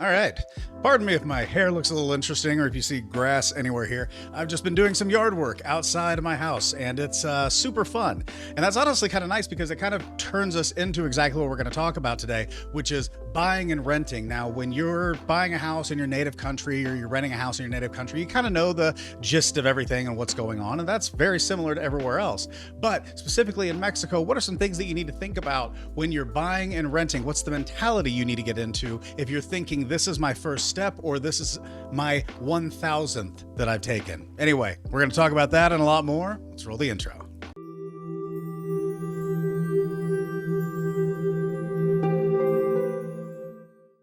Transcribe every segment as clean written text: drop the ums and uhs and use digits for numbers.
All right. Pardon me if my hair looks a little interesting or if you see grass anywhere here. I've just been doing some yard work outside of my house and it's super fun. And that's honestly kind of nice because it kind of turns us into exactly what we're going to talk about today, which is buying and renting. Now, when you're buying a house in your native country or you're renting a house in your native country, you kind of know the gist of everything and what's going on. And that's very similar to everywhere else. But specifically in Mexico, what are some things that you need to think about when you're buying and renting? What's the mentality you need to get into if you're thinking this is my first step or this is my 1000th that I've taken? Anyway, we're going to talk about that and a lot more. Let's roll the intro.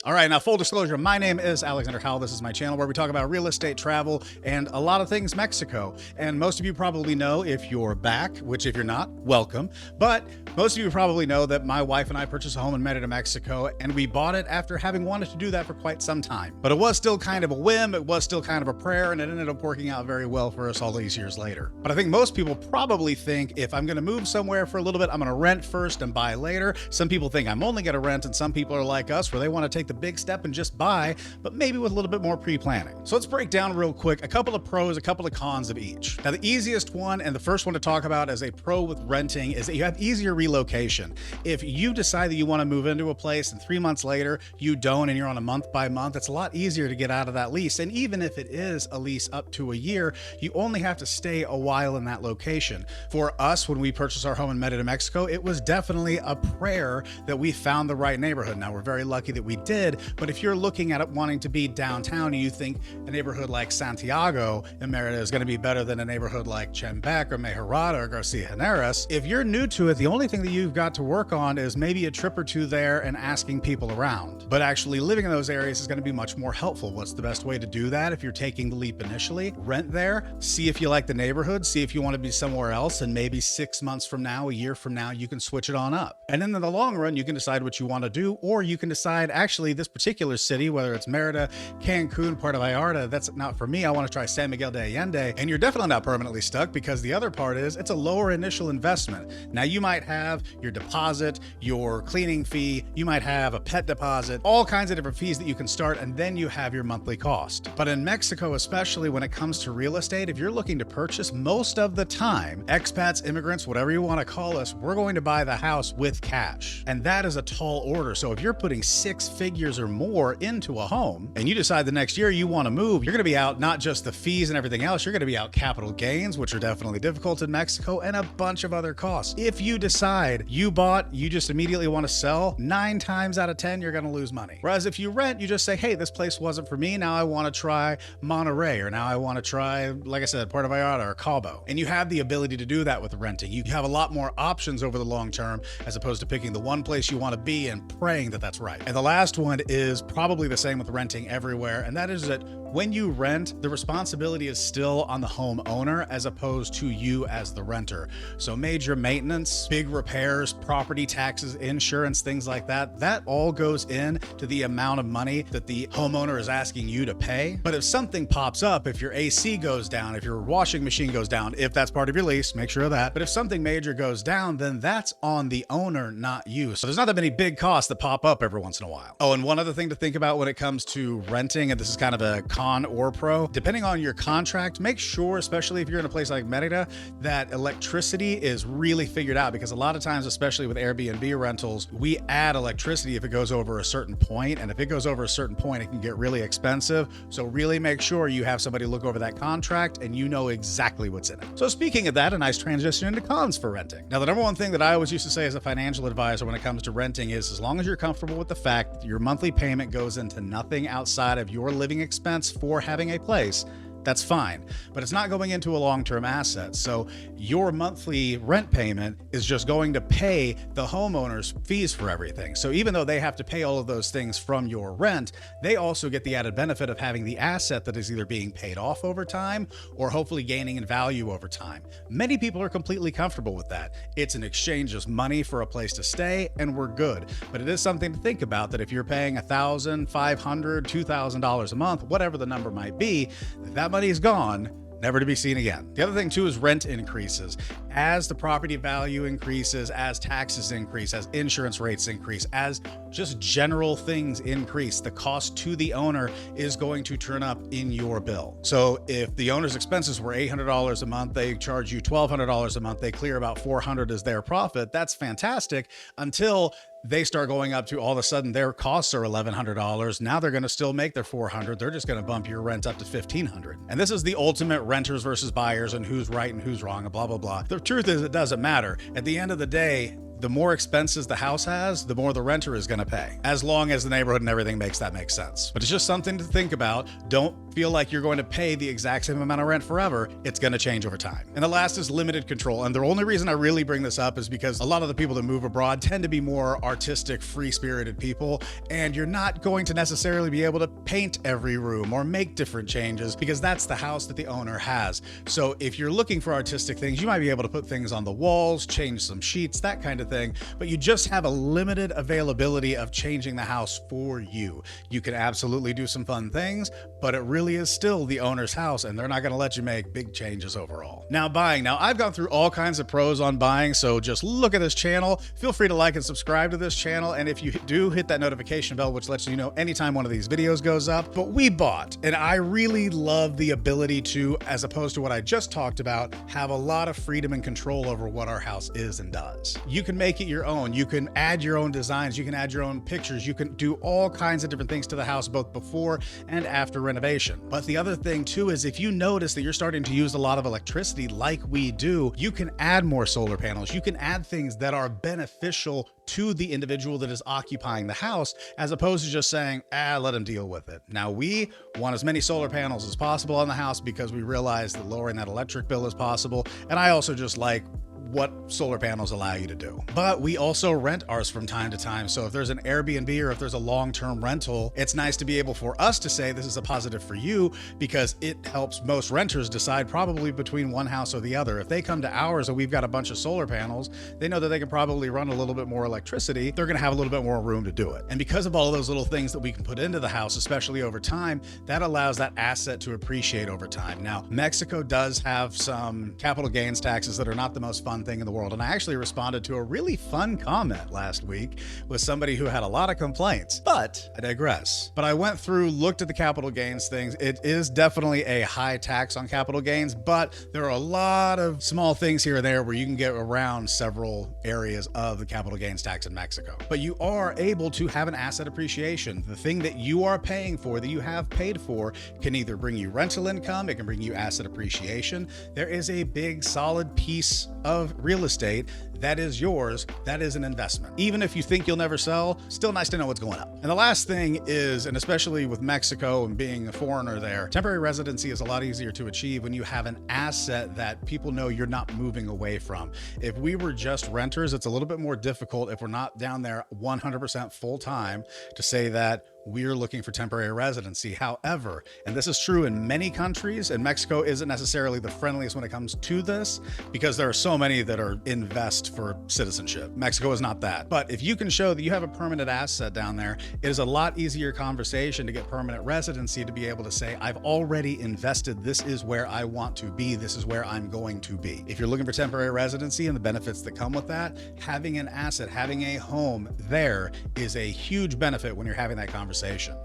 All right, now full disclosure, my name is Alexander Howell. This is my channel where we talk about real estate, travel, and a lot of things Mexico. And most of you probably know if you're back, which if you're not, welcome. But most of you probably know that my wife and I purchased a home in Merida, Mexico, and we bought it after having wanted to do that for quite some time. But it was still kind of a whim, it was still kind of a prayer, and it ended up working out very well for us all these years later. But I think most people probably think if I'm gonna move somewhere for a little bit, I'm gonna rent first and buy later. Some people think I'm only gonna rent, and some people are like us where they wanna take the big step and just buy, but maybe with a little bit more pre-planning. So let's break down real quick a couple of pros, a couple of cons of each. Now, the easiest one and the first one to talk about as a pro with renting is that you have easier relocation. If you decide that you want to move into a place and 3 months later you don't and you're on a month by month, it's a lot easier to get out of that lease. And even if it is a lease up to a year, you only have to stay a while in that location. For us, when we purchased our home in Merida, Mexico, it was definitely a prayer that we found the right neighborhood. Now, we're very lucky that we did, but if you're looking at it wanting to be downtown and you think a neighborhood like Santiago in Merida is going to be better than a neighborhood like Chembec or Mejorada or Garcia Heneras, if you're new to it, the only thing that you've got to work on is maybe a trip or two there and asking people around. But actually living in those areas is going to be much more helpful. What's the best way to do that? If you're taking the leap initially, rent there, see if you like the neighborhood, see if you want to be somewhere else, and maybe 6 months from now, a year from now, you can switch it on up. And then in the long run, you can decide what you want to do, or you can decide actually this particular city, whether it's Merida, Cancun, Puerto Vallarta, that's not for me. I want to try San Miguel de Allende. And you're definitely not permanently stuck because the other part is it's a lower initial investment. Now you might have your deposit, your cleaning fee, you might have a pet deposit, all kinds of different fees that you can start, and then you have your monthly cost. But in Mexico, especially when it comes to real estate, if you're looking to purchase, most of the time, expats, immigrants, whatever you want to call us, we're going to buy the house with cash. And that is a tall order. So if you're putting 6 figures or more into a home and you decide the next year you want to move, you're going to be out not just the fees and everything else, you're going to be out capital gains, which are definitely difficult in Mexico, and a bunch of other costs. If you decide you just immediately want to sell, 9 times out of 10 you're going to lose money. Whereas if you rent, you just say, hey, this place wasn't for me, now I want to try Monterrey, or now I want to try, like I said, Puerto Vallarta or Cabo. And you have the ability to do that with renting. You have a lot more options over the long term as opposed to picking the one place you want to be and praying that that's right. And the last one is probably the same with renting everywhere, and that is that when you rent, the responsibility is still on the homeowner as opposed to you as the renter. So major maintenance, big repairs, property taxes, insurance, things like that, that all goes in to the amount of money that the homeowner is asking you to pay. But if something pops up, if your AC goes down, if your washing machine goes down, if that's part of your lease, make sure of that. But if something major goes down, then that's on the owner, not you. So there's not that many big costs that pop up every once in a while. Oh, and one other thing to think about when it comes to renting, and this is kind of a con or pro, depending on your contract, make sure, especially if you're in a place like Merida, that electricity is really figured out, because a lot of times, especially with Airbnb rentals, we add electricity if it goes over a certain point, and if it goes over a certain point, it can get really expensive. So really make sure you have somebody look over that contract and you know exactly what's in it. So speaking of that, a nice transition into cons for renting. Now, the number one thing that I always used to say as a financial advisor when it comes to renting is, as long as you're comfortable with the fact that your monthly payment goes into nothing outside of your living expense for having a place, that's fine, but it's not going into a long-term asset. So your monthly rent payment is just going to pay the homeowner's fees for everything. So even though they have to pay all of those things from your rent, they also get the added benefit of having the asset that is either being paid off over time or hopefully gaining in value over time. Many people are completely comfortable with that. It's an exchange of money for a place to stay, and we're good. But it is something to think about, that if you're paying $1,000, $500, $2,000 a month, whatever the number might be, that money is gone never to be seen again. The other thing too is rent increases. As the property value increases, as taxes increase, as insurance rates increase, as just general things increase, the cost to the owner is going to turn up in your bill. So if the owner's expenses were $800 a month, they charge you $1,200 a month, they clear about $400 as their profit. That's fantastic until they start going up to all of a sudden their costs are $1,100. Now they're going to still make their $400. They're just going to bump your rent up to $1,500. And this is the ultimate renters versus buyers and who's right and who's wrong and blah, blah, blah. The truth is it doesn't matter. At the end of the day, the more expenses the house has, the more the renter is going to pay, as long as the neighborhood and everything makes sense. But it's just something to think about. Don't feel like you're going to pay the exact same amount of rent forever. It's going to change over time. And the last is limited control. And the only reason I really bring this up is because a lot of the people that move abroad tend to be more artistic, free-spirited people, and you're not going to necessarily be able to paint every room or make different changes because that's the house that the owner has. So if you're looking for artistic things, you might be able to put things on the walls, change some sheets, that kind of thing, but you just have a limited availability of changing the house for you. You can absolutely do some fun things, but it really is still the owner's house and they're not going to let you make big changes overall. Now buying. Now I've gone through all kinds of pros on buying, so just look at this channel. Feel free to like and subscribe to this channel, and if you do, hit that notification bell, which lets you know anytime one of these videos goes up. But we bought, and I really love the ability to, as opposed to what I just talked about, have a lot of freedom and control over what our house is and does. You can make it your own. You can add your own designs. You can add your own pictures. You can do all kinds of different things to the house, both before and after renovation. But the other thing too is if you notice that you're starting to use a lot of electricity like we do, you can add more solar panels. You can add things that are beneficial to the individual that is occupying the house, as opposed to just saying, let them deal with it. Now we want as many solar panels as possible on the house because we realize that lowering that electric bill is possible. And I also just like what solar panels allow you to do. But we also rent ours from time to time. So if there's an Airbnb or if there's a long-term rental, it's nice to be able for us to say this is a positive for you because it helps most renters decide probably between one house or the other. If they come to ours and we've got a bunch of solar panels, they know that they can probably run a little bit more electricity. They're going to have a little bit more room to do it. And because of all of those little things that we can put into the house, especially over time, that allows that asset to appreciate over time. Now, Mexico does have some capital gains taxes that are not the most fun thing in the world. And I actually responded to a really fun comment last week with somebody who had a lot of complaints, but I digress. But I went through, looked at the capital gains things. It is definitely a high tax on capital gains, but there are a lot of small things here and there where you can get around several areas of the capital gains tax in Mexico. But you are able to have an asset appreciation. The thing that you are paying for, that you have paid for, can either bring you rental income, it can bring you asset appreciation. There is a big solid piece of real estate that is yours, that is an investment. Even if you think you'll never sell, still nice to know what's going up. And the last thing is, and especially with Mexico and being a foreigner there, temporary residency is a lot easier to achieve when you have an asset that people know you're not moving away from. If we were just renters, it's a little bit more difficult if we're not down there 100% full time to say that we're looking for temporary residency. However, and this is true in many countries, and Mexico isn't necessarily the friendliest when it comes to this because there are so many that are invest for citizenship. Mexico is not that. But if you can show that you have a permanent asset down there, it is a lot easier conversation to get permanent residency, to be able to say, I've already invested. This is where I want to be. This is where I'm going to be. If you're looking for temporary residency and the benefits that come with that, having an asset, having a home there is a huge benefit when you're having that conversation.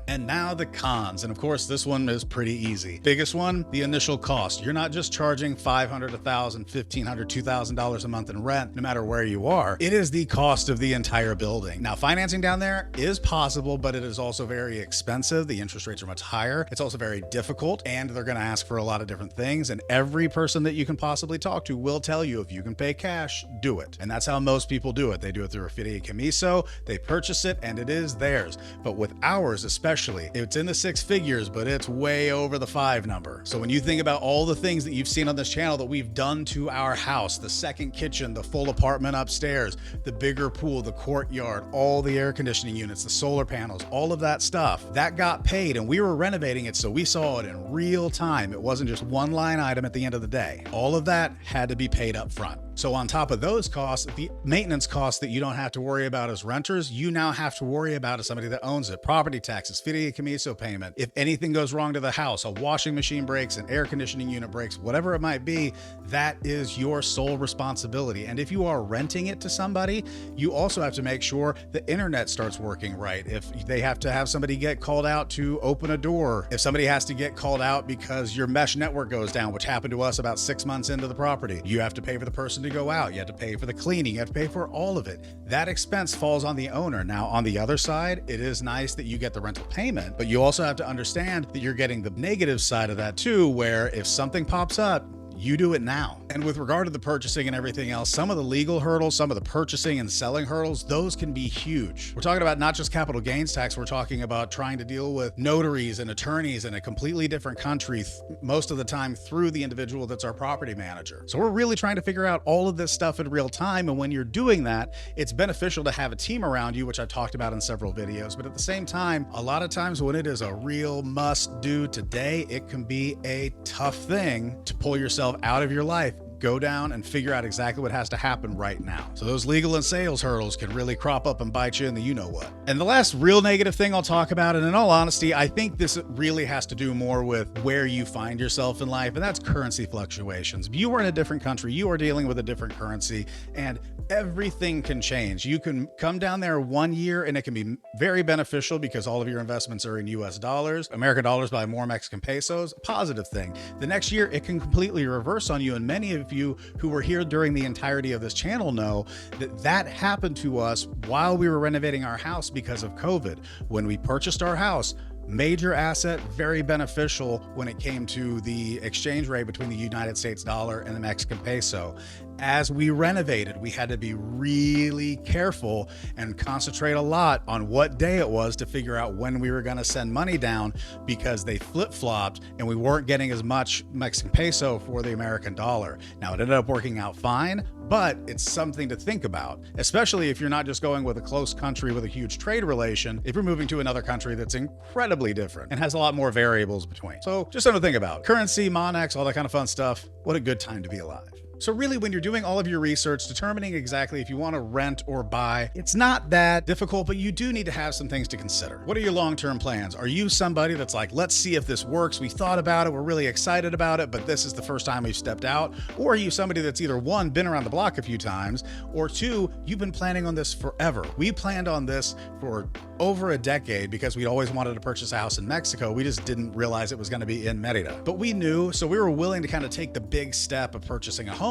And now the cons. And of course, this one is pretty easy. Biggest one, the initial cost. You're not just charging $500, $1,000, $1,500, $2,000 a month in rent, no matter where you are. It is the cost of the entire building. Now, financing down there is possible, but it is also very expensive. The interest rates are much higher. It's also very difficult, and they're going to ask for a lot of different things. And every person that you can possibly talk to will tell you, if you can pay cash, do it. And that's how most people do it. They do it through a fideicomiso, they purchase it, and it is theirs. But with ours especially, it's in the six figures, but it's way over the 5 number. So when you think about all the things that you've seen on this channel that we've done to our house, the second kitchen, the full apartment upstairs, the bigger pool, the courtyard, all the air conditioning units, the solar panels, all of that stuff, that got paid, and we were renovating it, so we saw it in real time. It wasn't just one line item at the end of the day. All of that had to be paid up front. So on top of those costs, the maintenance costs that you don't have to worry about as renters, you now have to worry about as somebody that owns it. Property taxes, fideicomiso payment. If anything goes wrong to the house, a washing machine breaks, an air conditioning unit breaks, whatever it might be, that is your sole responsibility. And if you are renting it to somebody, you also have to make sure the internet starts working right. If they have to have somebody get called out to open a door, if somebody has to get called out because your mesh network goes down, which happened to us about 6 months into the property, you have to pay for the person to go out. You have to pay for the cleaning. You have to pay for all of it. That expense falls on the owner. Now, on the other side, it is nice that you get the rental payment, but you also have to understand that you're getting the negative side of that too, where if something pops up, you do it now. And with regard to the purchasing and everything else, some of the legal hurdles, some of the purchasing and selling hurdles, those can be huge. We're talking about not just capital gains tax, we're talking about trying to deal with notaries and attorneys in a completely different country, most of the time through the individual that's our property manager. So we're really trying to figure out all of this stuff in real time. And when you're doing that, it's beneficial to have a team around you, which I've talked about in several videos. But at the same time, a lot of times when it is a real must do today, it can be a tough thing to pull yourself out of your life. Go down and figure out exactly what has to happen right now. So those legal and sales hurdles can really crop up and bite you in the you-know-what. And the last real negative thing I'll talk about, and in all honesty, I think this really has to do more with where you find yourself in life, and that's currency fluctuations. If you are in a different country, you are dealing with a different currency, and everything can change. You can come down there 1 year and it can be very beneficial because all of your investments are in US dollars. American dollars buy more Mexican pesos, positive thing. The next year, it can completely reverse on you, and many of you who were here during the entirety of this channel know that that happened to us while we were renovating our house because of COVID. When we purchased our house, major asset, very beneficial when it came to the exchange rate between the United States dollar and the Mexican peso. As we renovated, we had to be really careful and concentrate a lot on what day it was to figure out when we were going to send money down, because they flip-flopped and we weren't getting as much Mexican peso for the American dollar. Now, it ended up working out fine, but it's something to think about, especially if you're not just going with a close country with a huge trade relation, if you're moving to another country that's incredibly different and has a lot more variables between. So just something to think about. Currency, Monex, all that kind of fun stuff. What a good time to be alive. So really, when you're doing all of your research, determining exactly if you want to rent or buy, it's not that difficult, but you do need to have some things to consider. What are your long-term plans? Are you somebody that's like, let's see if this works. We thought about it. We're really excited about it, but this is the first time we've stepped out. Or are you somebody that's either one, been around the block a few times, or two, you've been planning on this forever. We planned on this for over a decade because we'd always wanted to purchase a house in Mexico. We just didn't realize it was going to be in Merida, but we knew, so we were willing to kind of take the big step of purchasing a home.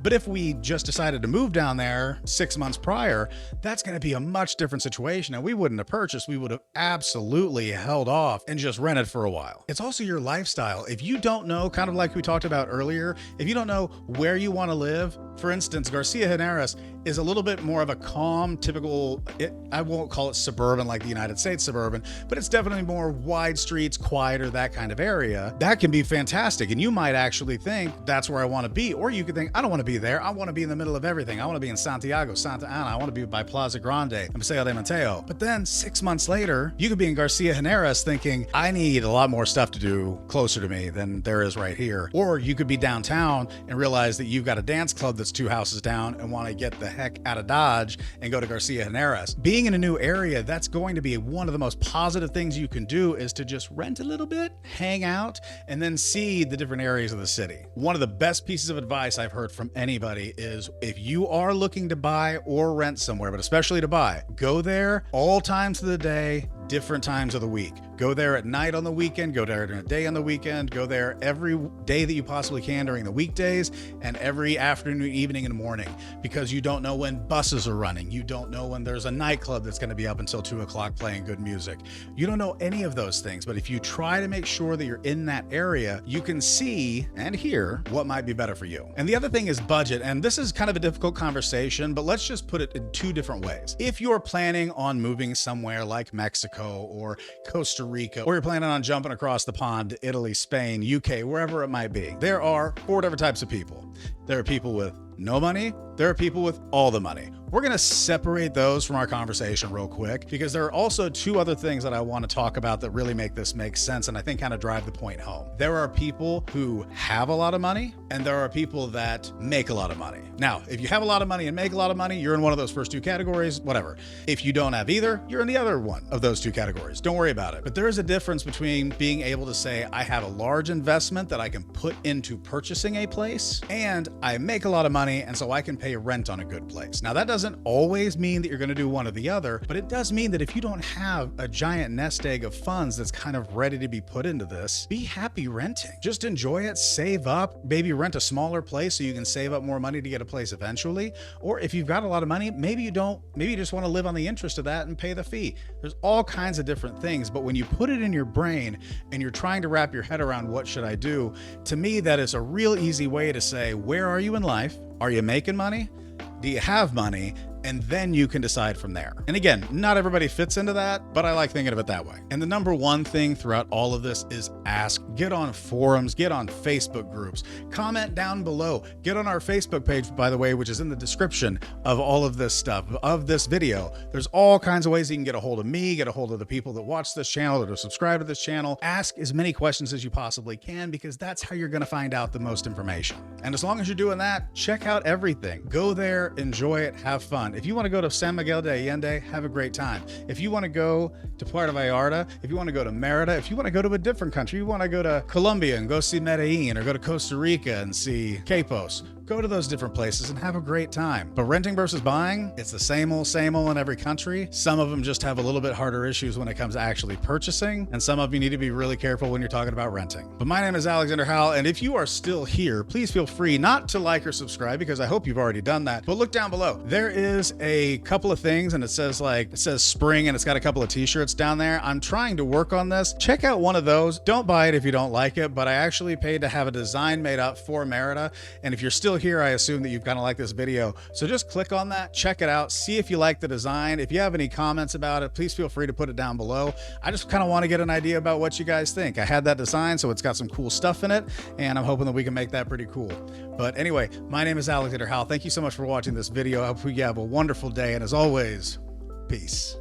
But if we just decided to move down there 6 months prior, that's going to be a much different situation. And we wouldn't have purchased. We would have absolutely held off and just rented for a while. It's also your lifestyle. If you don't know, kind of like we talked about earlier, if you don't know where you want to live, for instance, Garcia Heneras is a little bit more of a calm, typical, I won't call it suburban like the United States suburban, but it's definitely more wide streets, quieter, that kind of area. That can be fantastic. And you might actually think that's where I want to be. Or you could think, I don't want to be there. I want to be in the middle of everything. I want to be in Santiago, Santa Ana. I want to be by Plaza Grande and Paseo de Mateo. But then 6 months later, you could be in Garcia Heneras thinking, I need a lot more stuff to do closer to me than there is right here. Or you could be downtown and realize that you've got a dance club that's 2 houses down and want to get the heck out of Dodge and go to Garcia Heneras. Being in a new area, that's going to be one of the most positive things you can do, is to just rent a little bit, hang out, and then see the different areas of the city. One of the best pieces of advice I've heard from anybody is, if you are looking to buy or rent somewhere, but especially to buy, go there all times of the day, different times of the week. Go there at night on the weekend, go there during the day on the weekend, go there every day that you possibly can during the weekdays, and every afternoon, evening, and morning, because you don't know when buses are running. You don't know when there's a nightclub that's going to be up until 2 o'clock playing good music. You don't know any of those things, but if you try to make sure that you're in that area, you can see and hear what might be better for you. And the other thing is budget, and this is kind of a difficult conversation, but let's just put it in 2 different ways. If you're planning on moving somewhere like Mexico or Costa Rica, or you're planning on jumping across the pond to Italy, Spain, UK, wherever it might be, there are 4 different types of people. There are people with no money. There are people with all the money. We're going to separate those from our conversation real quick because there are also two other things that I want to talk about that really make this make sense and I think kind of drive the point home. There are people who have a lot of money and there are people that make a lot of money. Now, if you have a lot of money and make a lot of money, you're in one of those first two categories, whatever. If you don't have either, you're in the other one of those two categories. Don't worry about it. But there is a difference between being able to say, I have a large investment that I can put into purchasing a place, and I make a lot of money, and so I can pay rent on a good place. Now, that doesn't always mean that you're going to do one or the other, but it does mean that if you don't have a giant nest egg of funds that's kind of ready to be put into this, be happy renting. Just enjoy it, save up, maybe rent a smaller place so you can save up more money to get a place eventually. Or if you've got a lot of money, maybe you don't, maybe you just want to live on the interest of that and pay the fee. There's all kinds of different things, but when you put it in your brain and you're trying to wrap your head around what should I do, to me, that is a real easy way to say, where are you in life? Are you making money? Do you have money? And then you can decide from there. And again, not everybody fits into that, but I like thinking of it that way. And the number one thing throughout all of this is ask. Get on forums, get on Facebook groups, comment down below, get on our Facebook page, by the way, which is in the description of all of this stuff, of this video. There's all kinds of ways you can get a hold of me, get a hold of the people that watch this channel, that are subscribed to this channel. Ask as many questions as you possibly can, because that's how you're gonna find out the most information. And as long as you're doing that, check out everything. Go there, enjoy it, have fun. If you want to go to San Miguel de Allende, have a great time. If you want to go to Puerto Vallarta, if you want to go to Merida, if you want to go to a different country, you want to go to Colombia and go see Medellin, or go to Costa Rica and see Quepos, go to those different places and have a great time. But renting versus buying, it's the same old in every country. Some of them just have a little bit harder issues when it comes to actually purchasing, and some of you need to be really careful when you're talking about renting. But my name is Alexander Howell, and if you are still here, please feel free not to like or subscribe, because I hope you've already done that. But look down below. There is a couple of things, and it says spring, and it's got a couple of t-shirts down there. I'm trying to work on this. Check out one of those. Don't buy it if you don't like it, but I actually paid to have a design made up for Merida. And if you're still here, I assume that you've kind of liked this video. So just click on that, check it out, see if you like the design. If you have any comments about it, please feel free to put it down below. I just kind of want to get an idea about what you guys think. I had that design, so it's got some cool stuff in it, and I'm hoping that we can make that pretty cool. But anyway, my name is Alexander Howell. Thank you so much for watching this video. I hope you have a wonderful day, and as always, peace.